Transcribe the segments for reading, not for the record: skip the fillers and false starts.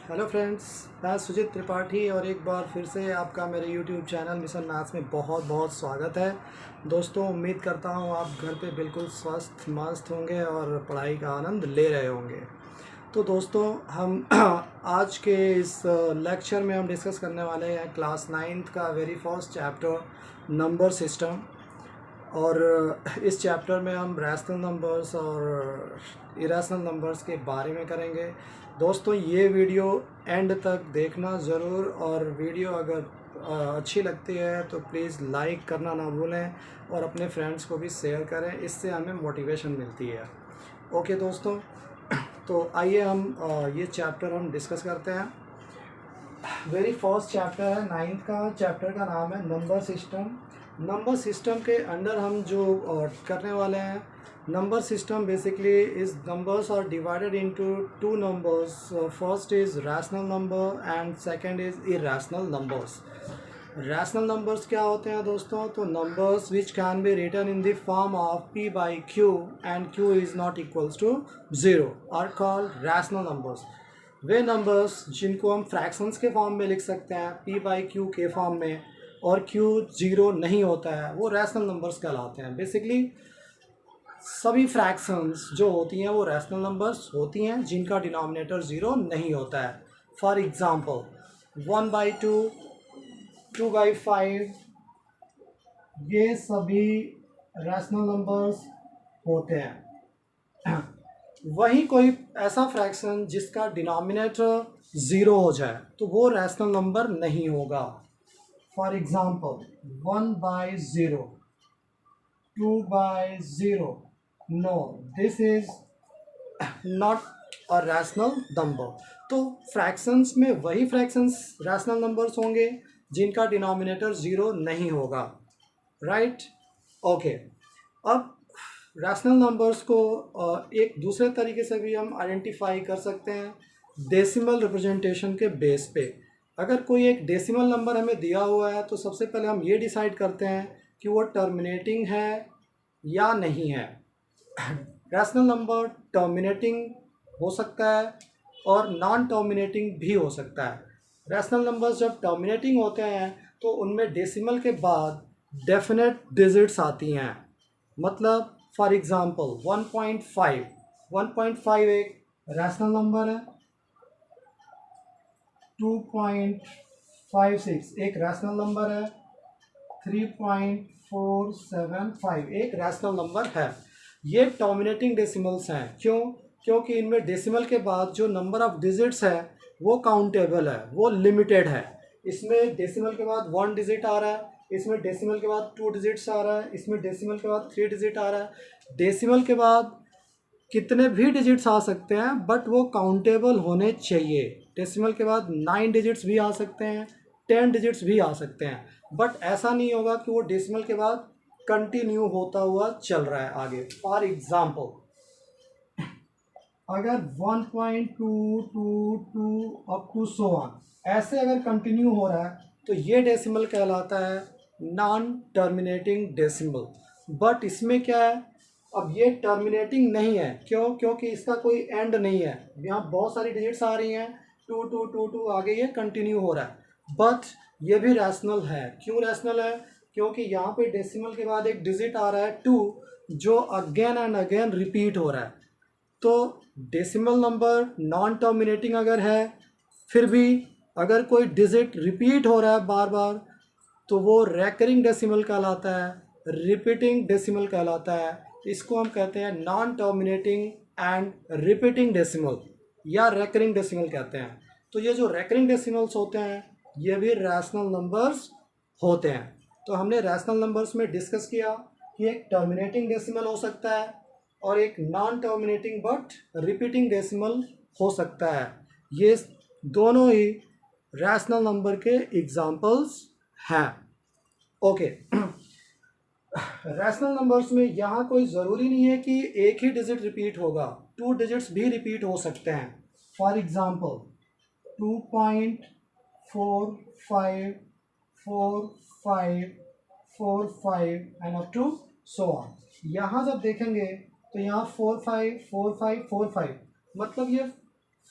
Hello friends, मैं सुजीत त्रिपाठी और एक बार फिर से आपका मेरे यूट्यूब चैनल मिशन मैथ्स में बहुत बहुत स्वागत है। दोस्तों, उम्मीद करता हूँ आप घर पे बिल्कुल स्वस्थ मस्त होंगे और पढ़ाई का आनंद ले रहे होंगे। तो दोस्तों, हम आज के इस लेक्चर में हम डिस्कस करने वाले हैं क्लास 9th का very first chapter number system. और इस चैप्टर में हम रैशनल नंबर्स और इरेशनल नंबर्स के बारे में करेंगे। दोस्तों, ये वीडियो एंड तक देखना ज़रूर, और वीडियो अगर अच्छी लगती है तो प्लीज़ लाइक करना ना भूलें और अपने फ्रेंड्स को भी शेयर करें, इससे हमें मोटिवेशन मिलती है। ओके दोस्तों, तो आइए हम ये चैप्टर हम डिस्कस करते हैं। वेरी फर्स्ट चैप्टर है 9th का। चैप्टर का नाम है नंबर सिस्टम। नंबर सिस्टम के अंडर हम जो करने वाले हैं, number system basically is numbers are divided into two numbers. First is rational number and second is irrational numbers. Rational numbers क्या होते हैं दोस्तों? तो numbers which can be written in the form of p by q and q is not equals to 0 are called rational numbers. वे numbers जिनको हम fractions के form में लिख सकते हैं p by q के फॉर्म में, और q 0 नहीं होता है, वो रैशनल नंबर्स कहलाते हैं। बेसिकली सभी फ्रैक्शंस जो होती हैं वो रैशनल नंबर्स होती हैं जिनका डिनोमिनेटर 0 नहीं होता है। फॉर एग्जांपल 1/2, 2/5, ये सभी रैशनल नंबर्स होते हैं। वही कोई ऐसा फ्रैक्शन जिसका डिनोमिनेटर 0 हो जाए तो वो रैशनल नंबर नहीं होगा। For example 1/0, 2/0, no, this is not a rational number. तो फ्रैक्शंस में वही फ्रैक्शंस रैशनल नंबर्स होंगे जिनका डिनोमिनेटर 0 नहीं होगा, राइट? ओके, अब रैशनल नंबर्स को एक दूसरे तरीके से भी हम आइडेंटिफाई कर सकते हैं, डेसिमल रिप्रेजेंटेशन के बेस पे। अगर कोई एक डेसिमल नंबर हमें दिया हुआ है तो सबसे पहले हम ये डिसाइड करते हैं कि वो टर्मिनेटिंग है या नहीं है। रैशनल नंबर टर्मिनेटिंग हो सकता है और नॉन टर्मिनेटिंग भी हो सकता है। रैशनल नंबर्स जब टर्मिनेटिंग होते हैं तो उनमें डेसिमल के बाद डेफिनेट डिजिट्स आती हैं। मतलब फॉर एग्जांपल 1.5 एक रैशनल नंबर है, 2.56 एक रैशनल नंबर है, 3.475 एक रैशनल नंबर है। ये टर्मिनेटिंग डेसिमल्स हैं। क्यों? क्योंकि इनमें डेसिमल के बाद जो नंबर ऑफ डिजिट्स है वो काउंटेबल है, वो लिमिटेड है। इसमें डेसिमल के बाद 1 डिजिट आ रहा है, इसमें डेसिमल के बाद 2 डिजिट्स आ रहा है, इसमें डेसिमल के बाद 3 डिजिट आ रहा है। डेसिमल के बाद कितने भी डिजिट्स आ सकते हैं बट वो काउंटेबल होने चाहिए। डेसिमल के बाद 9 डिजिट्स भी आ सकते हैं, 10 डिजिट्स भी आ सकते हैं, बट ऐसा नहीं होगा कि वो डेसिमल के बाद कंटिन्यू होता हुआ चल रहा है आगे। फॉर एग्जांपल अगर 1.222 अप टू सो ऑन ऐसे अगर कंटिन्यू हो रहा है तो ये डेसिमल कहलाता है नॉन टर्मिनेटिंग डेसिमल। बट इसमें क्या है, अब ये टर्मिनेटिंग नहीं है। क्यों? क्योंकि इसका कोई एंड नहीं है। यहाँ बहुत सारी डिजिट्स आ रही हैं, 2 2 2 2 आगे ये कंटिन्यू हो रहा है, बट ये भी रैशनल है। क्यों रैशनल है? क्योंकि यहाँ पे डेसिमल के बाद एक डिजिट आ रहा है 2, जो अगेन एंड अगेन रिपीट हो रहा है। तो डेसिमल नंबर नॉन टर्मिनेटिंग अगर है, फिर भी अगर कोई डिजिट रिपीट हो रहा है बार बार, तो वो रेकरिंग डेसिमल कहलाता है, रिपीटिंग डेसिमल कहलाता है। इसको हम कहते हैं non terminating and repeating decimal या रेकरिंग डेसिमल कहते हैं। तो ये जो रेकरिंग डेसिमल्स होते हैं ये भी रैशनल नंबर्स होते हैं। तो हमने रैशनल नंबर्स में डिस्कस किया कि एक टर्मिनेटिंग डेसिमल हो सकता है और एक non terminating but repeating decimal हो सकता है। ये दोनों ही रैशनल नंबर के एग्जाम्पल्स हैं। ओके, रैशनल नंबर्स में यहाँ कोई ज़रूरी नहीं है कि एक ही डिजिट रिपीट होगा, 2 डिजिट्स भी रिपीट हो सकते हैं। For example 2.454545 and up to so on. यहाँ जब देखेंगे तो यहाँ 454545 मतलब ये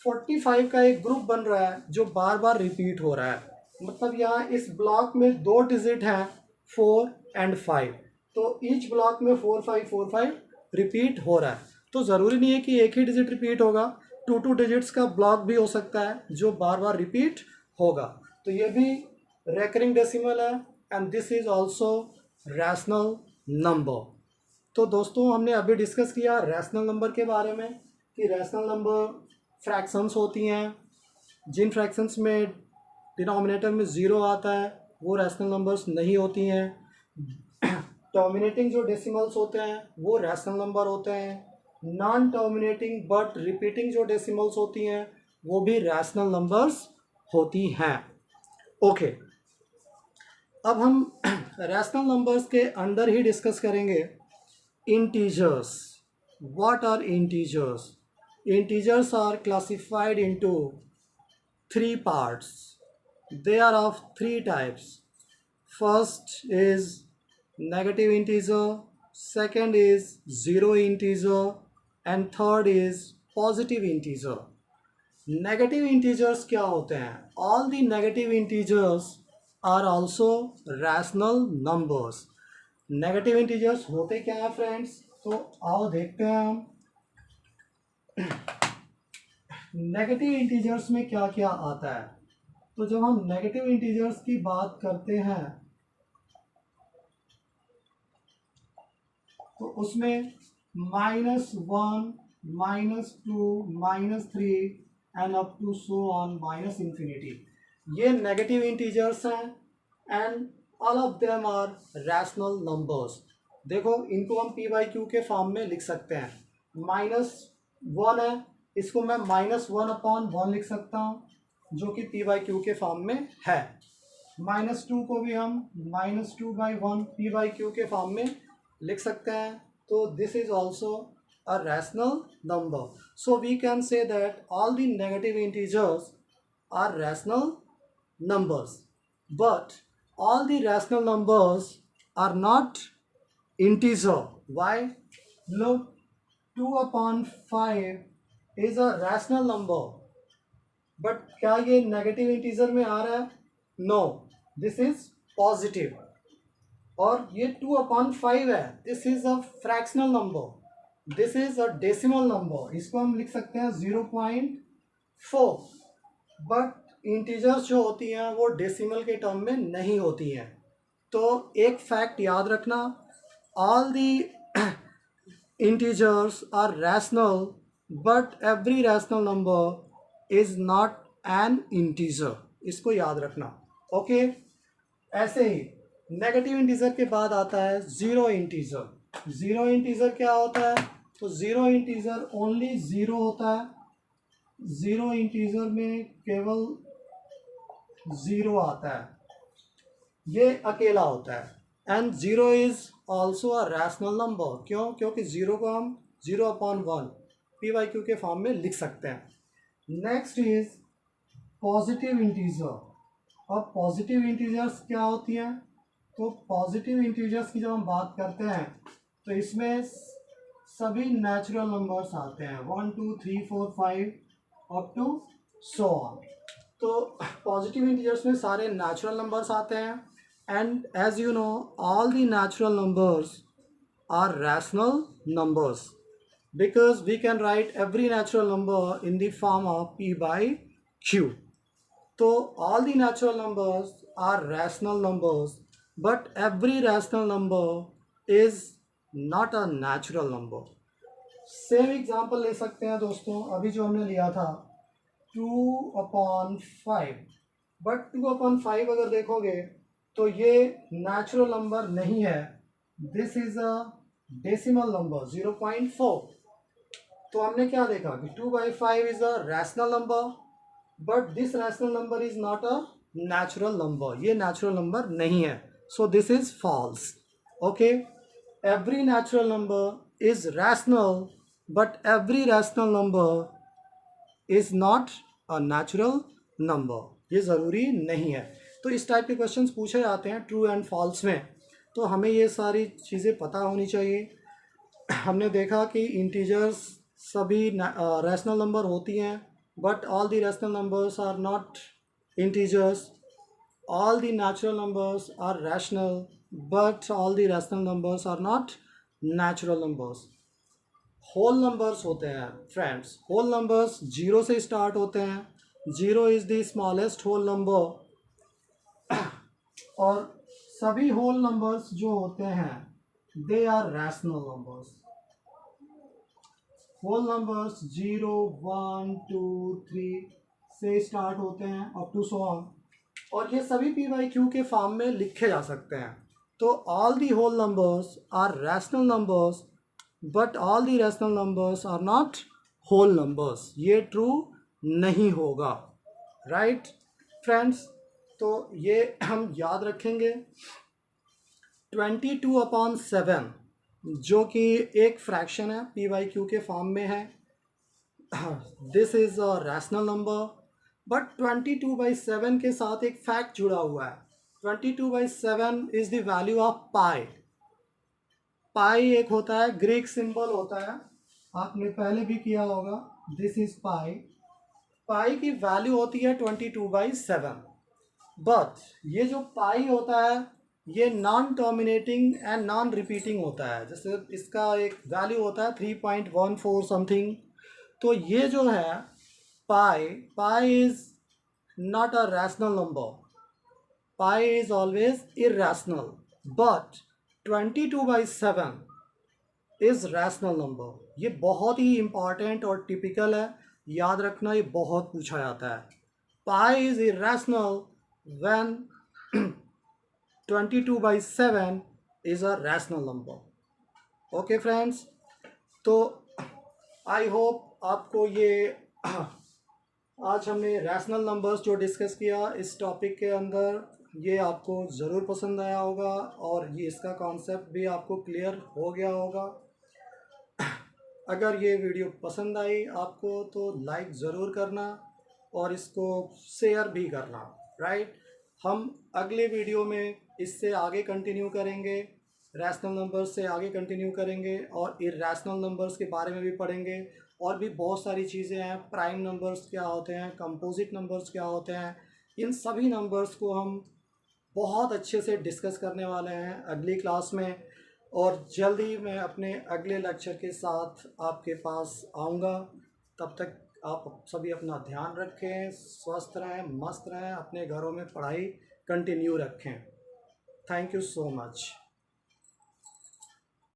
45 का एक ग्रुप बन रहा है जो बार बार रिपीट हो रहा है, मतलब यहाँ इस ब्लॉक में 2 डिजिट हैं 4 एंड 5, तो ईच ब्लॉक में 4 5 रिपीट हो रहा है। तो ज़रूरी नहीं है कि एक ही डिजिट रिपीट होगा, 2 डिजिट्स का ब्लॉक भी हो सकता है जो बार बार रिपीट होगा। तो ये भी रेकरिंग डेसिमल है and this is also rational number. तो दोस्तों हमने अभी डिस्कस किया रैशनल नंबर के बारे में कि रैशनल नंबर फ्रैक्शंस होती हैं, जिन फ्रैक्शंस में डिनोमिनेटर में ज़ीरो आता है वो रैशनल नंबर्स नहीं होती हैं। टर्मिनेटिंग जो डेसिमल्स होते हैं वो रैशनल नंबर होते हैं। नॉन टर्मिनेटिंग बट रिपीटिंग जो डेसिमल्स होती हैं वो भी रैशनल नंबर्स होती हैं। ओके, अब हम रैशनल नंबर्स के अंदर ही डिस्कस करेंगे integers. What are integers? Integers are classified into 3 parts. They are of 3 types. First is negative integer, second is zero integer, and third is positive integer. Negative integers क्या होते हैं? All the negative integers are also rational numbers. Negative integers होते क्या हैं friends? तो आओ देखते हैं हम नेगेटिव इंटीजर्स में क्या क्या आता है। तो जब हम नेगेटिव इंटीजर्स की बात करते हैं तो उसमें -1, -2, -3 and up to so on -infinity, ये नेगेटिव इंटीजर्स हैं and all of them are rational numbers. देखो इनको हम p/q के फॉर्म में लिख सकते हैं। -1 है, इसको मैं -1/1 लिख सकता हूँ जो कि p/q के फॉर्म में है। -2 को भी हम -2/1 p/q के फॉर्म में लिख सकते हैं। तो this is also a rational number. So we can say that all the negative integers are rational numbers, but all the rational numbers are not integer. Why? Look, 2/5 is a rational number, but क्या ये negative integer में आ रहा है? No, this is positive. और ये 2/5 है, this is a fractional number, this is a decimal number, इसको हम लिख सकते हैं 0.4। बट इंटीजर्स जो होती हैं वो डेसिमल के टर्म में नहीं होती हैं। तो एक फैक्ट याद रखना, all the integers are rational but every rational number is not an integer, इसको याद रखना। ओके, ऐसे ही नेगेटिव इंटीजर के बाद आता है ज़ीरो इंटीजर। ज़ीरो इंटीजर क्या होता है? तो ज़ीरो इंटीजर ओनली ज़ीरो होता है। ज़ीरो इंटीजर में केवल ज़ीरो आता है, ये अकेला होता है। And zero is also a rational number. क्यों? क्योंकि ज़ीरो को हम 0/1 p/q के फॉर्म में लिख सकते हैं। Next is positive integer. अब पॉजिटिव इंटीजर्स क्या होती हैं? तो पॉजिटिव इंटीजर्स की जब हम बात करते हैं तो इसमें सभी नेचुरल नंबर्स आते हैं, 1 2 3 4 5 अप टू सो ऑन। तो पॉजिटिव इंटीजर्स में सारे नेचुरल नंबर्स आते हैं and as you know all the natural numbers are rational numbers because we can write every natural number in the form of p/q। तो all the natural numbers are rational numbers but every rational number is not a natural number. Same example ले सकते हैं दोस्तों, अभी जो हमने लिया था 2/5, बट 2/5 अगर देखोगे तो ये नेचुरल नंबर नहीं है, this is a decimal number 0.4। तो हमने क्या देखा कि 2/5 इज अ rational number but this rational number is not a natural number, ये नेचुरल नंबर नहीं है। So this is false. Okay, every natural number is rational but every rational number is not a natural number, ये ज़रूरी नहीं है। तो इस type के क्वेश्चंस पूछे जाते हैं ट्रू एंड फॉल्स में, तो हमें ये सारी चीज़ें पता होनी चाहिए। हमने देखा कि इंटीजर्स सभी रैशनल नंबर होती हैं but all the rational numbers are not integers. All the natural numbers are rational, but all the rational numbers are not natural numbers. Whole numbers होते हैं फ्रेंड्स, होल नंबर्स जीरो से start होते हैं, zero is the smallest whole number, और सभी whole numbers जो होते हैं they are rational numbers. Whole numbers zero one two three से स्टार्ट होते हैं अप टू सो ऑन, और ये सभी पी वाई क्यू के फॉर्म में लिखे जा सकते हैं. तो all the whole numbers are rational numbers, but all the rational numbers are not whole numbers. ये ट्रू नहीं होगा. राइट फ्रेंड्स, तो ये हम याद रखेंगे. 22/7 जो कि एक फ्रैक्शन है, पी वाई क्यू के फॉर्म में है. This is a rational number, but 22/7 के साथ एक फैक्ट जुड़ा हुआ है. 22/7 इज़ द वैल्यू ऑफ पाई. पाई एक होता है, ग्रीक सिंबल होता है, आपने पहले भी किया होगा. This is pi. पाई की वैल्यू होती है 22/7, बट ये जो पाई होता है ये non terminating and non repeating होता है. जैसे इसका एक वैल्यू होता है 3.14 समथिंग. तो ये जो है pi is not a rational number. Pi is always irrational, but 22/7 is rational number. ये बहुत ही इंपॉर्टेंट और टिपिकल है, याद रखना, ये बहुत पूछा जाता है. Pi is irrational when 22/7 is अ रैशनल नंबर. ओके फ्रेंड्स, तो आई होप आपको ये आज हमने रैशनल नंबर्स जो डिस्कस किया इस टॉपिक के अंदर, ये आपको ज़रूर पसंद आया होगा, और ये इसका कॉन्सेप्ट भी आपको क्लियर हो गया होगा. अगर ये वीडियो पसंद आई आपको तो लाइक ज़रूर करना और इसको शेयर भी करना. राइट, हम अगले वीडियो में इससे आगे कंटिन्यू करेंगे, रैशनल नंबर्स से आगे कंटिन्यू करेंगे, और इर्रेशनल नंबर्स के बारे में भी पढ़ेंगे. और भी बहुत सारी चीज़ें हैं, प्राइम नंबर्स क्या होते हैं, कंपोजिट नंबर्स क्या होते हैं, इन सभी नंबर्स को हम बहुत अच्छे से डिस्कस करने वाले हैं अगली क्लास में. और जल्दी मैं अपने अगले लेक्चर के साथ आपके पास आऊँगा. तब तक आप सभी अपना ध्यान रखें, स्वस्थ रहें, मस्त रहें, अपने घरों में पढ़ाई कंटिन्यू रखें. Thank you so much.